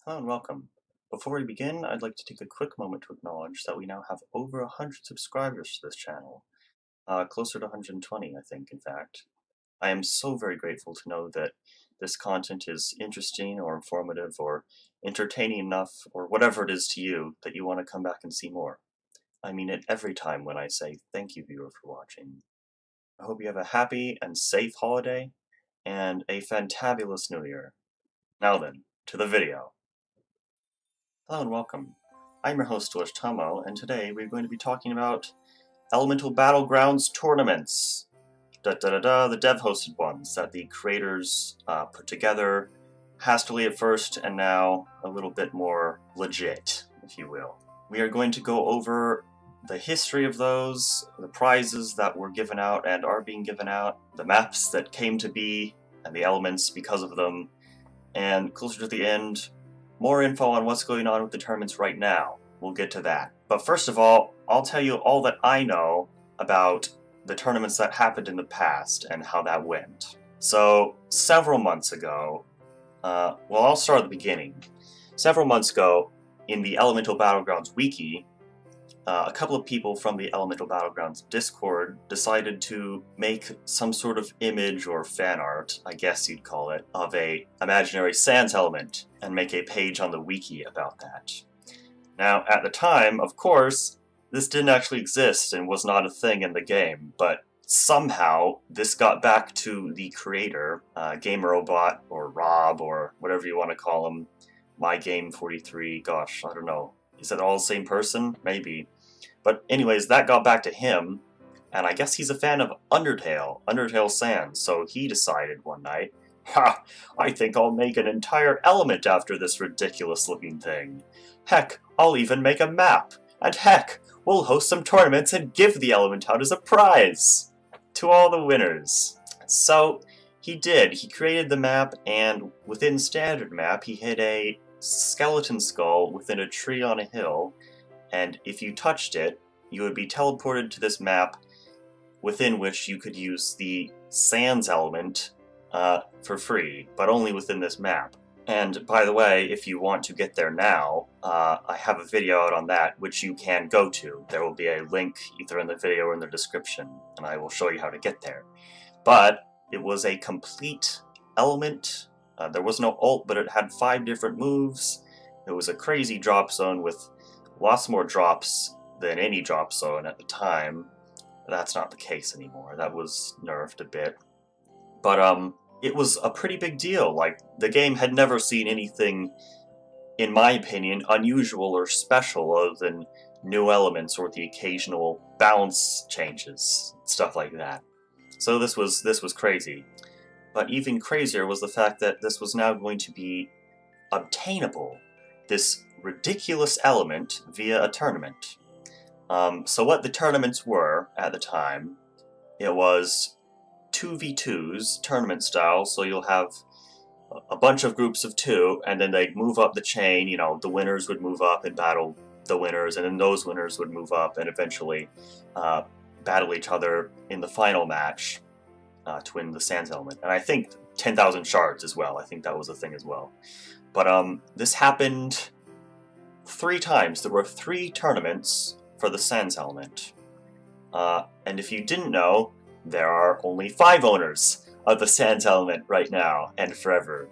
Hello and welcome. Before we begin, I'd like to take a quick moment to acknowledge that we now have over 100 subscribers to this channel. Closer to 120, I think, in fact. I am so very grateful to know that this content is interesting or informative or entertaining enough or whatever it is to you that you want to come back and see more. I mean it every time when I say thank you, viewer, for watching. I hope you have a happy and safe holiday and a fantabulous new year. Now then, to the video. Hello and welcome. I'm your host, Tomo, and today we're going to be talking about Elemental Battlegrounds Tournaments. The dev-hosted ones that the creators put together hastily at first and now a little bit more legit, if you will. We are going to go over the history of those, the prizes that were given out and are being given out, the maps that came to be, and the elements because of them, and closer to the end, more info on what's going on with the tournaments right now. We'll get to that. But first of all, I'll tell you all that I know about the tournaments that happened in the past and how that went. So, several months ago, I'll start at the beginning. Several months ago, in the Elemental Battlegrounds wiki, a couple of people from the Elemental Battlegrounds Discord decided to make some sort of image or fan art, I guess you'd call it, of a imaginary sans element and make a page on the wiki about that. Now, at the time, of course, this didn't actually exist and was not a thing in the game, but somehow this got back to the creator, GameRobot or Rob or whatever you want to call him, MyGame43, gosh, I don't know. Is it all the same person? Maybe. But anyways, that got back to him, and I guess he's a fan of Undertale Sans, so he decided one night, ha! I think I'll make an entire element after this ridiculous looking thing. Heck, I'll even make a map. And heck, we'll host some tournaments and give the element out as a prize to all the winners. So he did. He created the map, and within standard map, he hid a skeleton skull within a tree on a hill, and if you touched it, you would be teleported to this map within which you could use the sans element for free, but only within this map. And by the way, if you want to get there now, I have a video out on that which you can go to. There will be a link either in the video or in the description, and I will show you how to get there. But it was a complete element. There was no ult, but it had 5 different moves. It was a crazy drop zone with lots more drops than any drop zone at the time. That's not the case anymore. That was nerfed a bit. But it was a pretty big deal. Like, the game had never seen anything, in my opinion, unusual or special other than new elements or the occasional balance changes, stuff like that. So this was crazy. But even crazier was the fact that this was now going to be obtainable, this ridiculous element, via a tournament. So what the tournaments were at the time, it was 2v2s, tournament style, so you'll have a bunch of groups of 2, and then they'd move up the chain, you know, the winners would move up and battle the winners, and then those winners would move up and eventually battle each other in the final match. To win the sans element, and I think 10,000 shards as well. I think that was a thing as well. But this happened 3 times. There were 3 tournaments for the sans element. And if you didn't know, there are only 5 owners of the sans element right now and forever.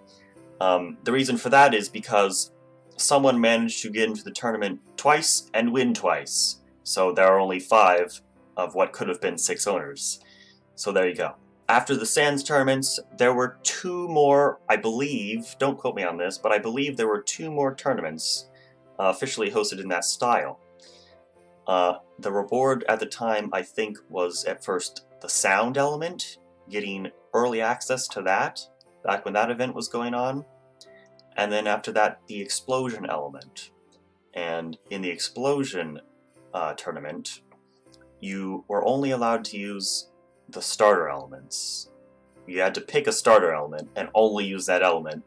The reason for that is because someone managed to get into the tournament twice and win twice. So there are only 5 of what could have been 6 owners. So there you go. After the Sans tournaments, there were 2 more, I believe, don't quote me on this, but I believe there were 2 more tournaments officially hosted in that style. The reward at the time, I think, was at first the sound element, getting early access to that, back when that event was going on. And then after that, the explosion element. And in the explosion tournament, you were only allowed to use the starter elements. You had to pick a starter element and only use that element,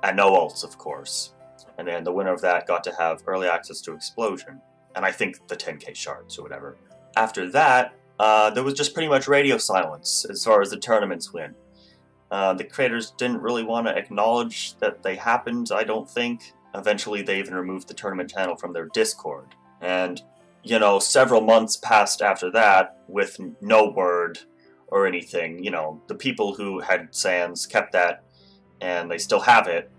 and no ults, of course. And then the winner of that got to have early access to Explosion, and I think the 10k shards or whatever. After that, there was just pretty much radio silence as far as the tournaments went. The creators didn't really want to acknowledge that they happened, I don't think. Eventually, they even removed the tournament channel from their Discord. And, you know, several months passed after that with no word or anything. You know, the people who had Sans kept that, and they still have it,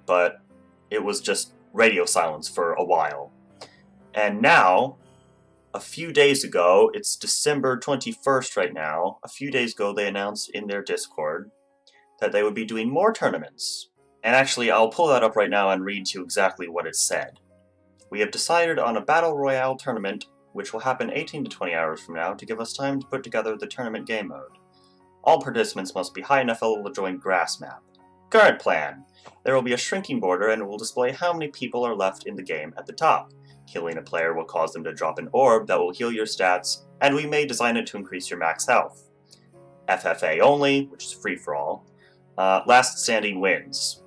but it was just radio silence for a while. And now, a few days ago, it's December 21st right now, a few days ago they announced in their Discord that they would be doing more tournaments. And actually, I'll pull that up right now and read to you exactly what it said. We have decided on a Battle Royale tournament, which will happen 18 to 20 hours from now, to give us time to put together the tournament game mode. All participants must be high enough level to join Grass Map. Current plan. There will be a shrinking border and it will display how many people are left in the game at the top. Killing a player will cause them to drop an orb that will heal your stats, and we may design it to increase your max health. FFA only, which is free for all. Last standing wins.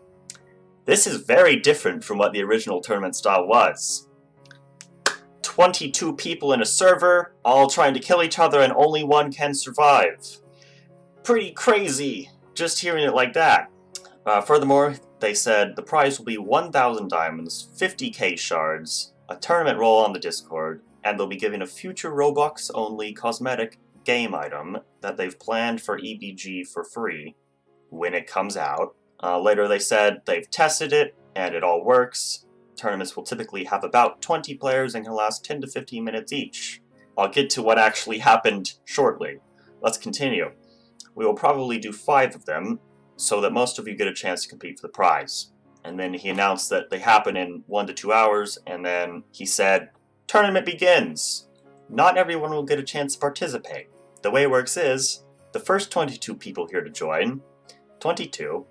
This is very different from what the original tournament style was. 22 people in a server, all trying to kill each other, and only one can survive. Pretty crazy, just hearing it like that. Furthermore, they said the prize will be 1,000 diamonds, 50k shards, a tournament role on the Discord, and they'll be giving a future Robux-only cosmetic game item that they've planned for EBG for free when it comes out. Later they said they've tested it, and it all works. Tournaments will typically have about 20 players and can last 10 to 15 minutes each. I'll get to what actually happened shortly. Let's continue. We will probably do 5 of them, so that most of you get a chance to compete for the prize. And then he announced that they happen in 1 to 2 hours, and then he said, tournament begins! Not everyone will get a chance to participate. The way it works is, the first 22 people here to join, 22,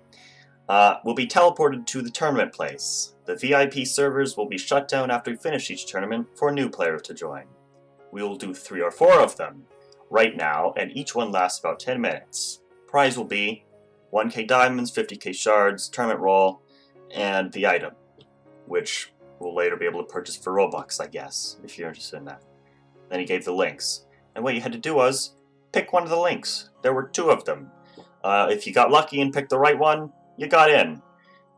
will be teleported to the tournament place. The VIP servers will be shut down after we finish each tournament for new players to join. We will do 3 or 4 of them right now, and each one lasts about 10 minutes. Prize will be 1k diamonds, 50k shards, tournament roll, and the item, which we'll later be able to purchase for Robux, I guess, if you're interested in that. Then he gave the links. And what you had to do was, pick one of the links. There were 2 of them. If you got lucky and picked the right one, you got in.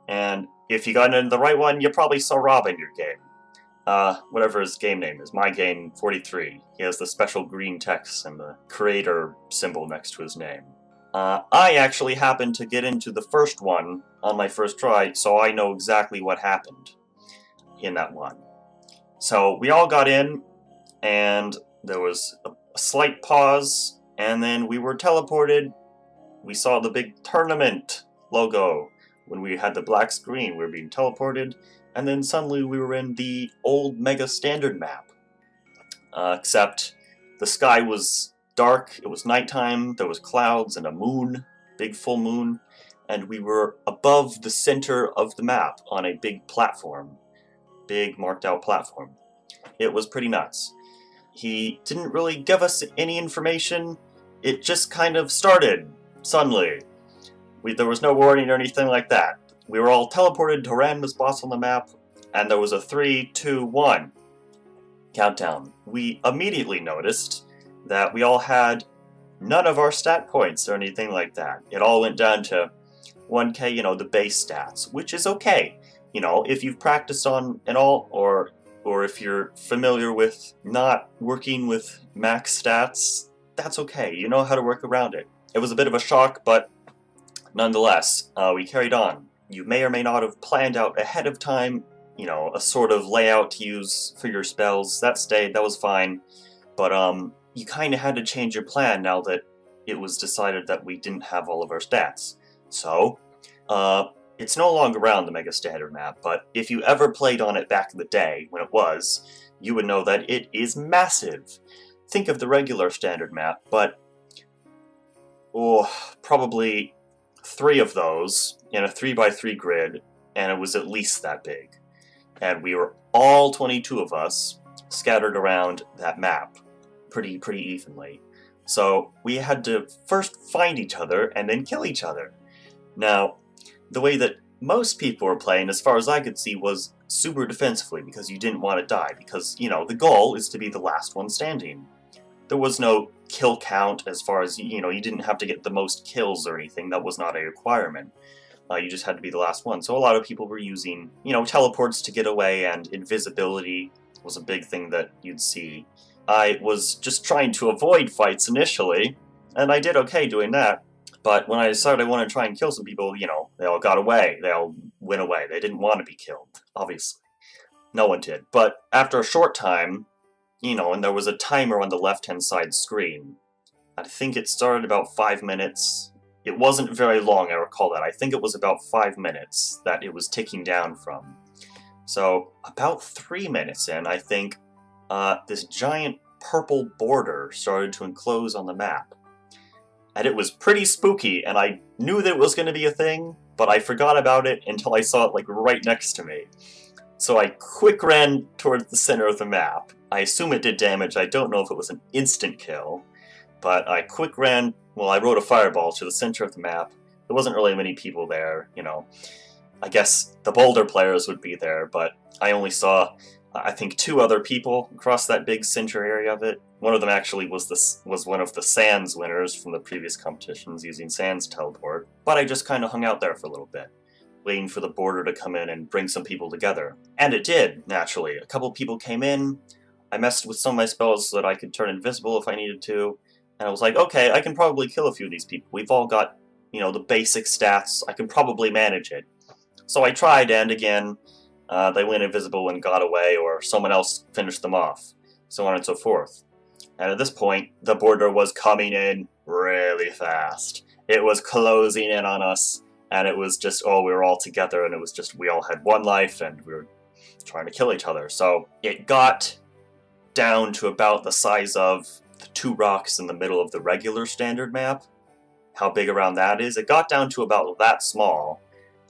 And if you got in the right one, you probably saw Rob in your game. Whatever his game name is, My Game 43. He has the special green text and the creator symbol next to his name. I actually happened to get into the first one on my first try, so I know exactly what happened in that one. So we all got in, and there was a slight pause, and then we were teleported. We saw the big tournament logo. When we had the black screen, we were being teleported, and then suddenly we were in the old Mega Standard map. Except the sky was dark, it was nighttime, there was clouds and a moon, big full moon, and we were above the center of the map on a big platform. Big marked out platform. It was pretty nuts. He didn't really give us any information, it just kind of started, suddenly. There was no warning or anything like that. We were all teleported to a random spot on the map, and there was a 3, 2, 1 countdown. We immediately noticed that we all had none of our stat points or anything like that. It all went down to 1k, you know, the base stats, which is okay. You know, if you've practiced on and all, or if you're familiar with not working with max stats, that's okay. You know how to work around it. It was a bit of a shock, but nonetheless, we carried on. You may or may not have planned out ahead of time, you know, a sort of layout to use for your spells. That stayed, that was fine. But, you kind of had to change your plan now that it was decided that we didn't have all of our stats. So, it's no longer around the Mega Standard map, but if you ever played on it back in the day, when it was, you would know that it is massive. Think of the regular Standard map, but probably 3 of those in a 3x3 grid, and it was at least that big. And we were all 22 of us scattered around that map pretty evenly. So we had to first find each other and then kill each other. Now, the way that most people were playing, as far as I could see, was super defensively, because you didn't want to die, because, you know, the goal is to be the last one standing. There was no kill count as far as, you know, you didn't have to get the most kills or anything. That was not a requirement. You just had to be the last one. So a lot of people were using, teleports to get away, and invisibility was a big thing that you'd see. I was just trying to avoid fights initially, and I did okay doing that. But when I decided I wanted to try and kill some people, they all got away. They all went away. They didn't want to be killed, obviously. No one did. But after a short time, and there was a timer on the left-hand side screen. I think it started about 5 minutes. It wasn't very long, I recall that. I think it was about 5 minutes that it was ticking down from. So, about 3 minutes in, I think, this giant purple border started to enclose on the map. And it was pretty spooky, and I knew that it was going to be a thing, but I forgot about it until I saw it, right next to me. So I quick ran towards the center of the map. I assume it did damage. I don't know if it was an instant kill, but I quick ran, I wrote a fireball to the center of the map. There wasn't really many people there, I guess the Boulder players would be there, but I only saw, I think, 2 other people across that big center area of it. One of them actually was one of the Sands winners from the previous competitions using Sands teleport, but I just kind of hung out there for a little bit, waiting for the border to come in and bring some people together. And it did, naturally. A couple people came in, I messed with some of my spells so that I could turn invisible if I needed to, and I was like, okay, I can probably kill a few of these people. We've all got, the basic stats. I can probably manage it. So I tried, and again, they went invisible and got away, or someone else finished them off, so on and so forth. And at this point, the border was coming in really fast. It was closing in on us, and it was just, we were all together, and it was just, we all had one life, and we were trying to kill each other. So it got down to about the size of the 2 rocks in the middle of the regular standard map. How big around that is? It got down to about that small,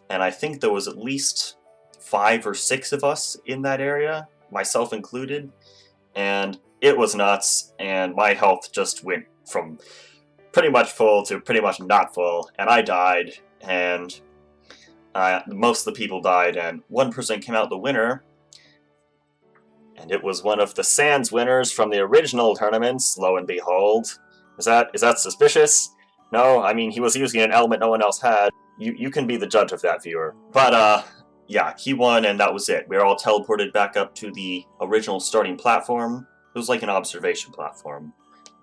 and I think there was at least 5 or 6 of us in that area, myself included, and it was nuts, and my health just went from pretty much full to pretty much not full, and I died, and most of the people died, and one person came out the winner, and it was one of the Sands winners from the original tournaments, lo and behold. Is that suspicious? No, I mean, he was using an element no one else had. You can be the judge of that, viewer. But, yeah, he won, and that was it. We were all teleported back up to the original starting platform. It was like an observation platform.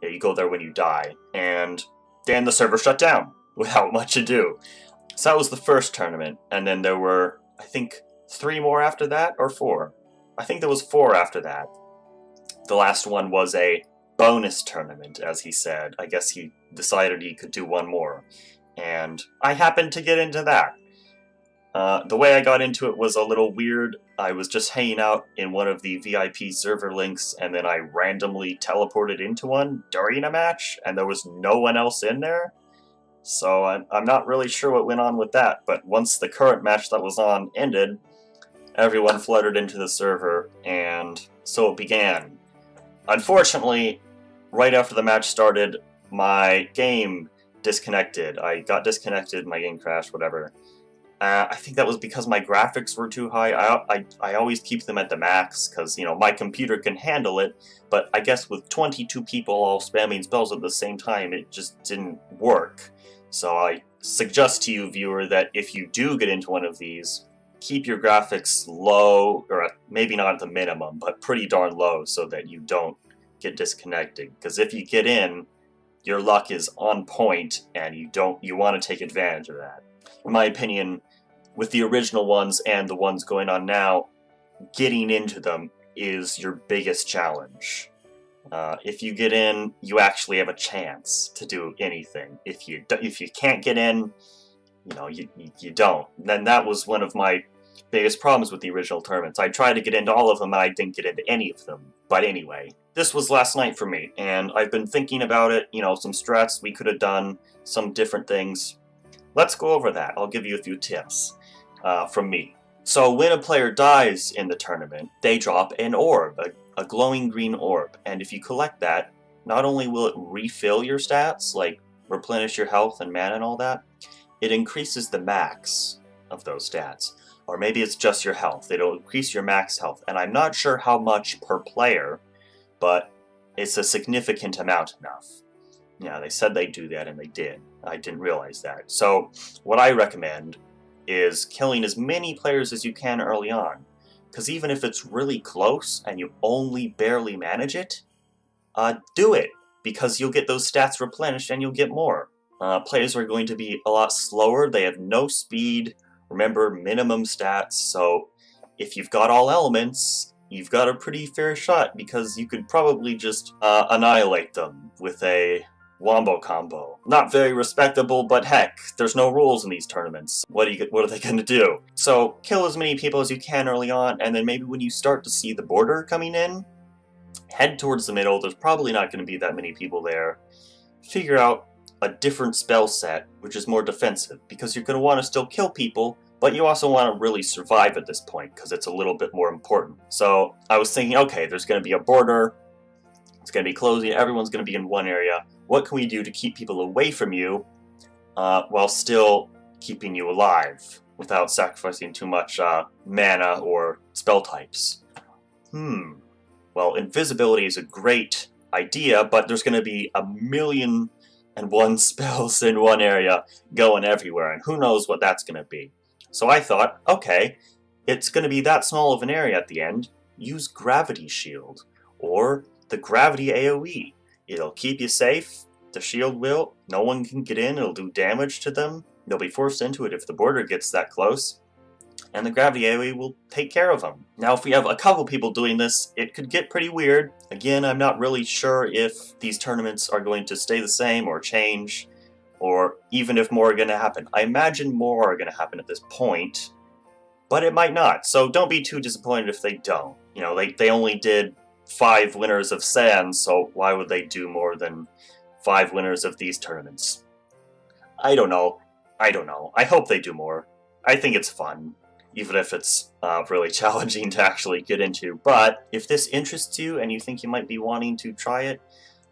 Yeah, you go there when you die. And then the server shut down without much ado. So that was the first tournament, and then there were, I think, 3 more after that, or 4. I think there was 4 after that. The last one was a bonus tournament, as he said. I guess he decided he could do 1 more. And I happened to get into that. The way I got into it was a little weird. I was just hanging out in one of the VIP server links, and then I randomly teleported into one during a match, and there was no one else in there. So I'm not really sure what went on with that, but once the current match that was on ended, everyone flooded into the server, and so it began. Unfortunately, right after the match started, my game disconnected. I got disconnected, my game crashed, whatever. I think that was because my graphics were too high. I always keep them at the max, because, my computer can handle it, but I guess with 22 people all spamming spells at the same time, it just didn't work. So I suggest to you, viewer, that if you do get into one of these, keep your graphics low, or maybe not at the minimum, but pretty darn low, so that you don't get disconnected. Because if you get in, your luck is on point, and you want to take advantage of that. In my opinion, with the original ones and the ones going on now, getting into them is your biggest challenge. If you get in, you actually have a chance to do anything. If you can't get in, you don't. Then that was one of my biggest problems with the original tournaments. I tried to get into all of them, and I didn't get into any of them. But anyway, this was last night for me, and I've been thinking about it, some strats we could have done, some different things. Let's go over that. I'll give you a few tips from me. So when a player dies in the tournament, they drop an orb, a glowing green orb, and if you collect that, not only will it refill your stats, like replenish your health and mana and all that, it increases the max of those stats. Or maybe it's just your health. It'll increase your max health, and I'm not sure how much per player, but it's a significant amount enough. Yeah, they said they'd do that, and they did. I didn't realize that. So, what I recommend is killing as many players as you can early on. Because even if it's really close and you only barely manage it, do it, because you'll get those stats replenished and you'll get more. Players are going to be a lot slower, they have no speed, remember, minimum stats, so if you've got all elements, you've got a pretty fair shot, because you could probably just annihilate them with a wombo combo. Not very respectable, but heck, there's no rules in these tournaments. What are they gonna do? So kill as many people as you can early on, and then maybe when you start to see the border coming in, head towards the middle. There's probably not going to be that many people there. Figure out a different spell set, which is more defensive, because you're going to want to still kill people, but you also want to really survive at this point, because it's a little bit more important. So I was thinking, okay, there's going to be a border, it's going to be closing, everyone's going to be in one area. What can we do to keep people away from you while still keeping you alive without sacrificing too much mana or spell types? Well, invisibility is a great idea, but there's going to be 1,000,001 spells in one area going everywhere, and who knows what that's going to be. So I thought, okay, it's going to be that small of an area at the end, use Gravity Shield, or the Gravity AoE. It'll keep you safe, the shield will, no one can get in, it'll do damage to them, they'll be forced into it if the border gets that close, and the Gravity AoE will take care of them. Now if we have a couple people doing this, it could get pretty weird. Again, I'm not really sure if these tournaments are going to stay the same or change, or even if more are going to happen. I imagine more are going to happen at this point, but it might not, so don't be too disappointed if they don't. You know, they only did 5 winners of Sands, so why would they do more than 5 winners of these tournaments? I don't know. I hope they do more. I think it's fun, even if it's really challenging to actually get into. But if this interests you and you think you might be wanting to try it,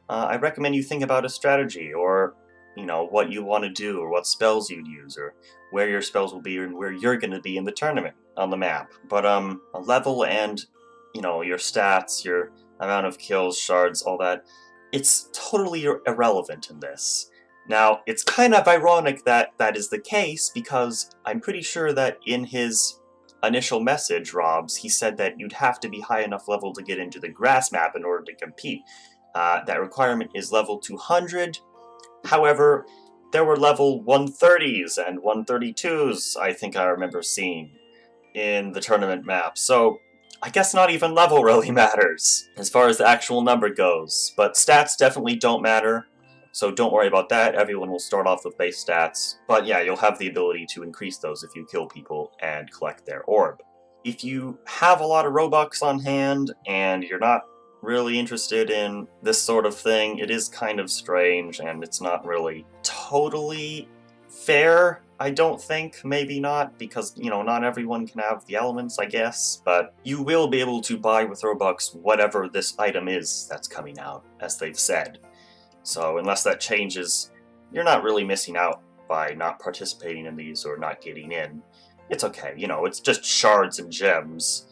I recommend you think about a strategy, or you know, what you want to do, or what spells you'd use, or where your spells will be, and where you're going to be in the tournament on the map. But a level and, you know, your stats, your amount of kills, shards, all that, it's totally irrelevant in this. Now, it's kind of ironic that that is the case, because I'm pretty sure that in his initial message, Robs, he said that you'd have to be high enough level to get into the grass map in order to compete. That requirement is level 200. However, there were level 130s and 132s, I think I remember seeing in the tournament map. So I guess not even level really matters as far as the actual number goes. But stats definitely don't matter, so don't worry about that. Everyone will start off with base stats. But yeah, you'll have the ability to increase those if you kill people and collect their orb. If you have a lot of Robux on hand and you're not really interested in this sort of thing, it is kind of strange, and it's not really totally fair, I don't think. Maybe not, because, you know, not everyone can have the elements, I guess, but you will be able to buy with Robux whatever this item is that's coming out, as they've said. So unless that changes, you're not really missing out by not participating in these or not getting in. It's okay, you know, it's just shards and gems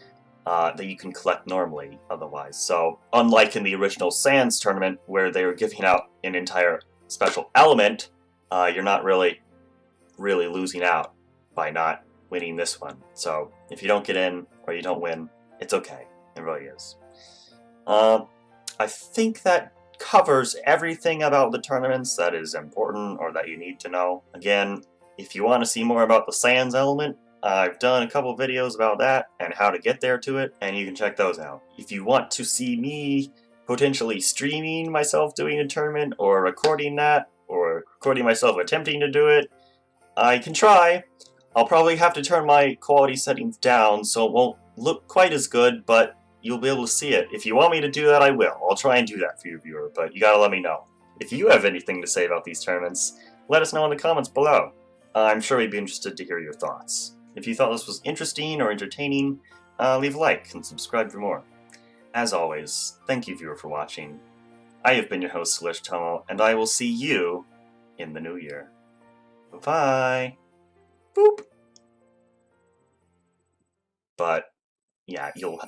that you can collect normally otherwise. So unlike in the original Sands tournament, where they were giving out an entire special element, you're not really losing out by not winning this one. So if you don't get in or you don't win, it's okay. It really is. I think that covers everything about the tournaments that is important or that you need to know. Again, if you want to see more about the Sands element, I've done a couple videos about that and how to get there to it, and you can check those out. If you want to see me potentially streaming myself doing a tournament, or recording that, or recording myself attempting to do it, I can try. I'll probably have to turn my quality settings down so it won't look quite as good, but you'll be able to see it. If you want me to do that, I will. I'll try and do that for you, viewer, but you gotta let me know. If you have anything to say about these tournaments, let us know in the comments below. I'm sure we'd be interested to hear your thoughts. If you thought this was interesting or entertaining, leave a like and subscribe for more. As always, thank you, viewer, for watching. I have been your host, Tomo, and I will see you in the new year. Bye-bye. Boop. But, yeah, you'll